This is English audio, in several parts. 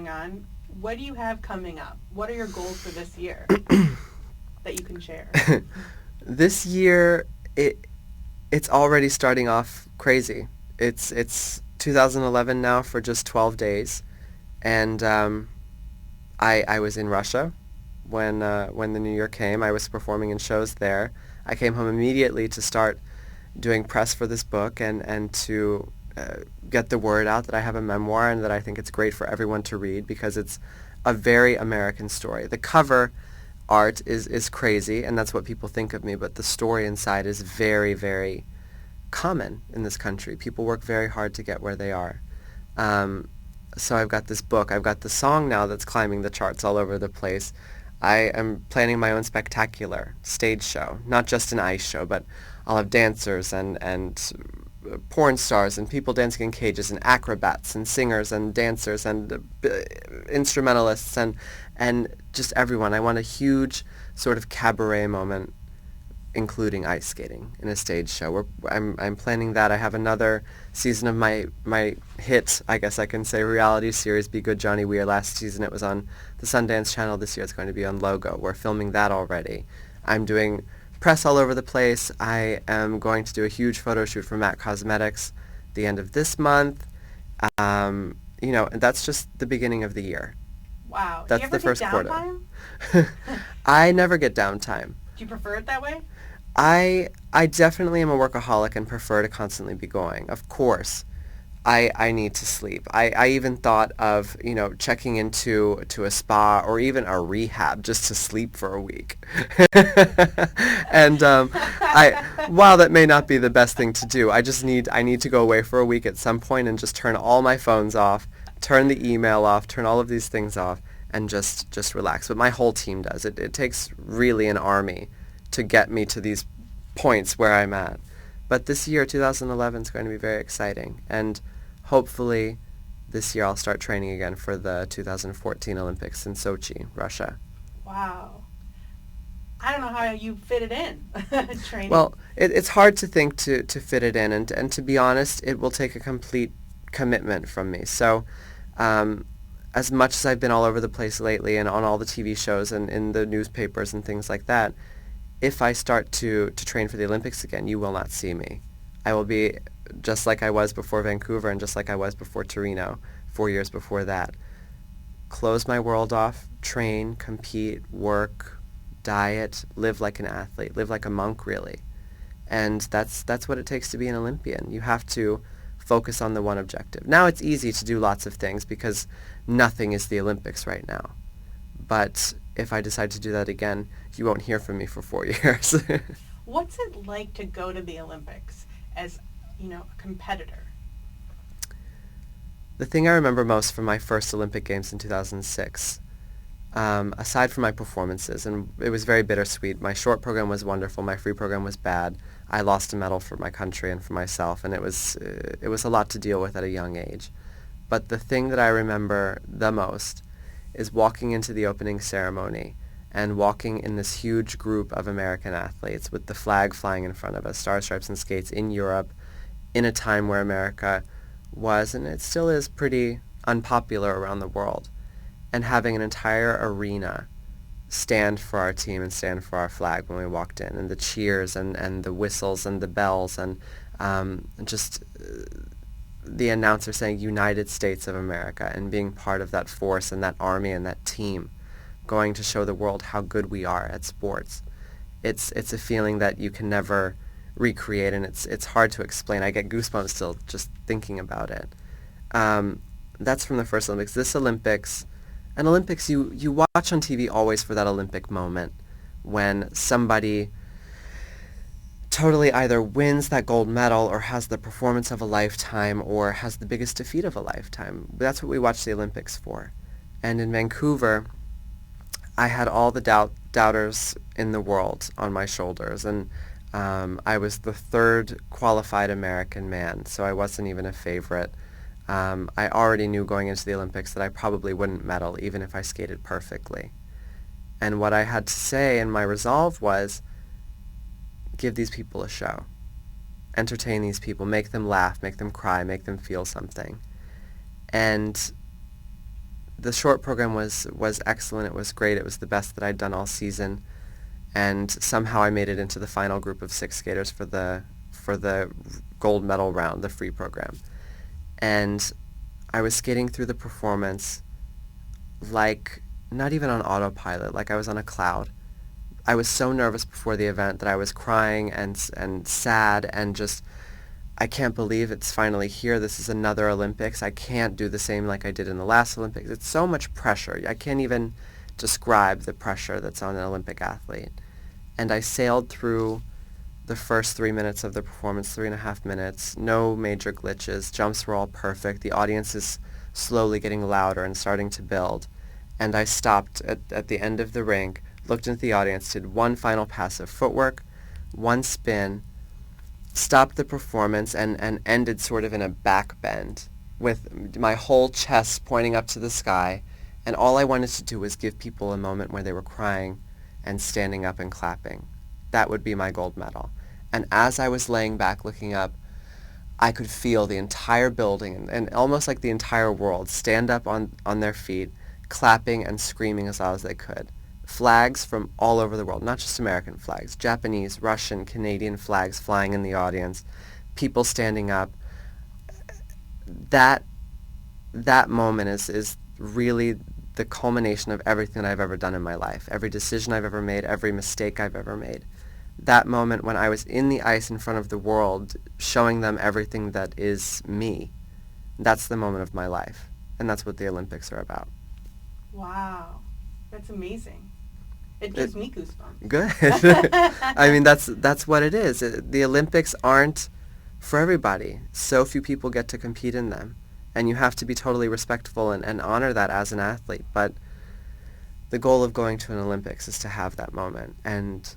going on. What do you have coming up? What are your goals for this year that you can share? This year, it's already starting off crazy. It's 2011 now for just 12 days, and I was in Russia when the new year came. I was performing in shows there. I came home immediately to start doing press for this book and to get the word out that I have a memoir and that I think it's great for everyone to read because it's a very American story. The cover art is crazy, and that's what people think of me, but the story inside is very, very common in this country. People work very hard to get where they are. So I've got this book. I've got the song now that's climbing the charts all over the place. I am planning my own spectacular stage show, not just an ice show, but I'll have dancers and porn stars and people dancing in cages and acrobats and singers and dancers and instrumentalists and just everyone. I want a huge sort of cabaret moment, including ice skating in a stage show. I'm planning that. I have another season of my hit, I guess I can say, reality series, Be Good Johnny Weir. Last season it was on the Sundance Channel. This year it's going to be on Logo. We're filming that already. I'm doing press all over the place. I am going to do a huge photo shoot for MAC Cosmetics the end of this month. And that's just the beginning of the year. Wow. Do you That's ever the first take quarter. downtime? I never get downtime. Do you prefer it that way? I definitely am a workaholic and prefer to constantly be going. Of course, I need to sleep. I even thought of, checking into a spa or even a rehab just to sleep for a week. And while that may not be the best thing to do, I need to go away for a week at some point and just turn all my phones off, turn the email off, turn all of these things off, and just relax. But my whole team does. It takes really an army to get me to these points where I'm at. But this year, 2011, is going to be very exciting. And hopefully this year I'll start training again for the 2014 Olympics in Sochi, Russia. Wow. I don't know how you fit it in, training. Well, it's hard to think to fit it in. And to be honest, it will take a complete commitment from me. So as much as I've been all over the place lately and on all the TV shows and in the newspapers and things like that, if I start to train for the Olympics again, you will not see me. I will be just like I was before Vancouver and just like I was before Torino, 4 years before that. Close my world off, train, compete, work, diet, live like an athlete, live like a monk, really. And that's what it takes to be an Olympian. You have to focus on the one objective. Now it's easy to do lots of things because nothing is the Olympics right now. But if I decide to do that again, you won't hear from me for 4 years. What's it like to go to the Olympics as, a competitor? The thing I remember most from my first Olympic Games in 2006, aside from my performances, and it was very bittersweet. My short program was wonderful. My free program was bad. I lost a medal for my country and for myself, and it was a lot to deal with at a young age. But the thing that I remember the most is walking into the opening ceremony and walking in this huge group of American athletes with the flag flying in front of us, Stars, Stripes, and Skates, in Europe, in a time where America was, and it still is, pretty unpopular around the world, and having an entire arena stand for our team and stand for our flag when we walked in, and the cheers and the whistles and the bells and just the announcer saying United States of America and being part of that force and that army and that team going to show the world how good we are at sports. It's a feeling that you can never recreate, and it's hard to explain. I get goosebumps still just thinking about it. That's from the first Olympics. This Olympics, and Olympics you watch on TV always for that Olympic moment when somebody totally either wins that gold medal or has the performance of a lifetime or has the biggest defeat of a lifetime. That's what we watch the Olympics for. And in Vancouver, I had all the doubters in the world on my shoulders, and I was the third qualified American man, so I wasn't even a favorite. I already knew going into the Olympics that I probably wouldn't medal even if I skated perfectly. And what I had to say and my resolve was, give these people a show. Entertain these people, make them laugh, make them cry, make them feel something. And the short program was excellent. It was great. It was the best that I'd done all season, and somehow I made it into the final group of 6 skaters for the gold medal round, the free program. And I was skating through the performance like not even on autopilot, like I was on a cloud. I was so nervous before the event that I was crying and sad and just, I can't believe it's finally here. This is another Olympics. I can't do the same like I did in the last Olympics. It's so much pressure. I can't even describe the pressure that's on an Olympic athlete. And I sailed through the first 3 minutes of the performance, 3.5 minutes, no major glitches. Jumps were all perfect. The audience is slowly getting louder and starting to build. And I stopped at the end of the rink, looked into the audience, did one final pass of footwork, one spin, stopped the performance, and ended sort of in a back bend with my whole chest pointing up to the sky. And all I wanted to do was give people a moment where they were crying and standing up and clapping. That would be my gold medal. And as I was laying back looking up, I could feel the entire building and almost like the entire world stand up on their feet, clapping and screaming as loud as they could. Flags from all over the world, not just American flags, Japanese, Russian, Canadian flags flying in the audience, people standing up. That moment is really the culmination of everything that I've ever done in my life, every decision I've ever made, every mistake I've ever made. That moment when I was in the ice in front of the world, showing them everything that is me, that's the moment of my life. And that's what the Olympics are about. Wow. That's amazing. It gives me goosebumps. Good. I mean, that's what it is. The Olympics aren't for everybody. So few people get to compete in them. And you have to be totally respectful and honor that as an athlete. But the goal of going to an Olympics is to have that moment. And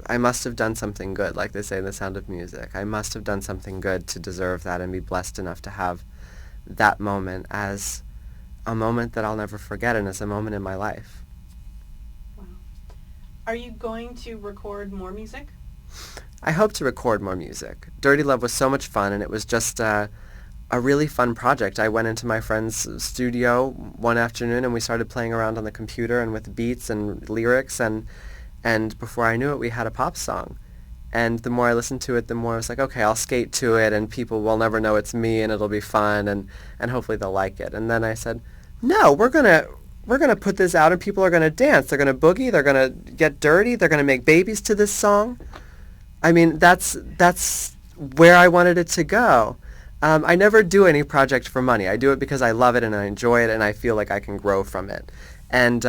I must have done something good, like they say in The Sound of Music. I must have done something good to deserve that and be blessed enough to have that moment as a moment that I'll never forget and as a moment in my life. Wow. Are you going to record more music? I hope to record more music. Dirty Love was so much fun, and it was just a really fun project. I went into my friend's studio one afternoon and we started playing around on the computer and with beats and lyrics, and before I knew it, we had a pop song. And the more I listened to it, the more I was like, okay, I'll skate to it and people will never know it's me and it'll be fun and hopefully they'll like it. And then I said, no, we're gonna put this out and people are gonna dance. They're gonna boogie, they're gonna get dirty, they're gonna make babies to this song. I mean, that's where I wanted it to go. I never do any project for money. I do it because I love it and I enjoy it and I feel like I can grow from it. And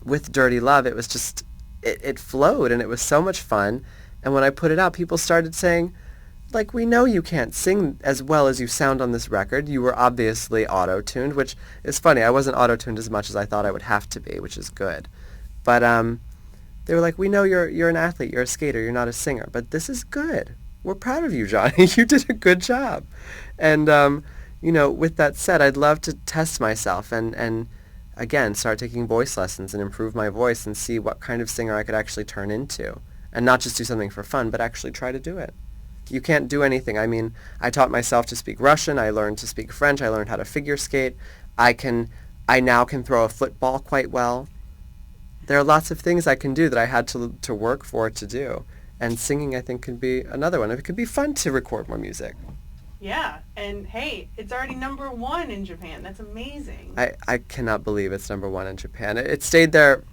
with Dirty Love, it was just, it flowed and it was so much fun. And when I put it out, people started saying, like, we know you can't sing as well as you sound on this record. You were obviously auto-tuned, which is funny. I wasn't auto-tuned as much as I thought I would have to be, which is good. But they were like, we know you're an athlete, you're a skater, you're not a singer, but this is good. We're proud of you, Johnny. You did a good job. And, with that said, I'd love to test myself and again, start taking voice lessons and improve my voice and see what kind of singer I could actually turn into. And not just do something for fun, but actually try to do it. You can't do anything. I mean, I taught myself to speak Russian. I learned to speak French. I learned how to figure skate. I now can throw a football quite well. There are lots of things I can do that I had to work for to do. And singing, I think, could be another one. It could be fun to record more music. Yeah, and hey, it's already #1 in Japan. That's amazing. I cannot believe it's #1 in Japan. It stayed there,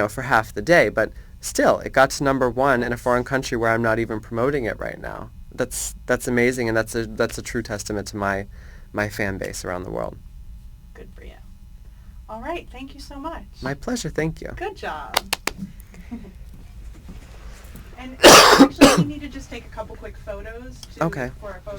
for half the day, but still, it got to #1 in a foreign country where I'm not even promoting it right now. That's amazing, and that's a true testament to my fan base around the world. Good for you. All right, thank you so much. My pleasure, thank you. Good job. And actually, we need to just take a couple quick photos Okay. for our photo.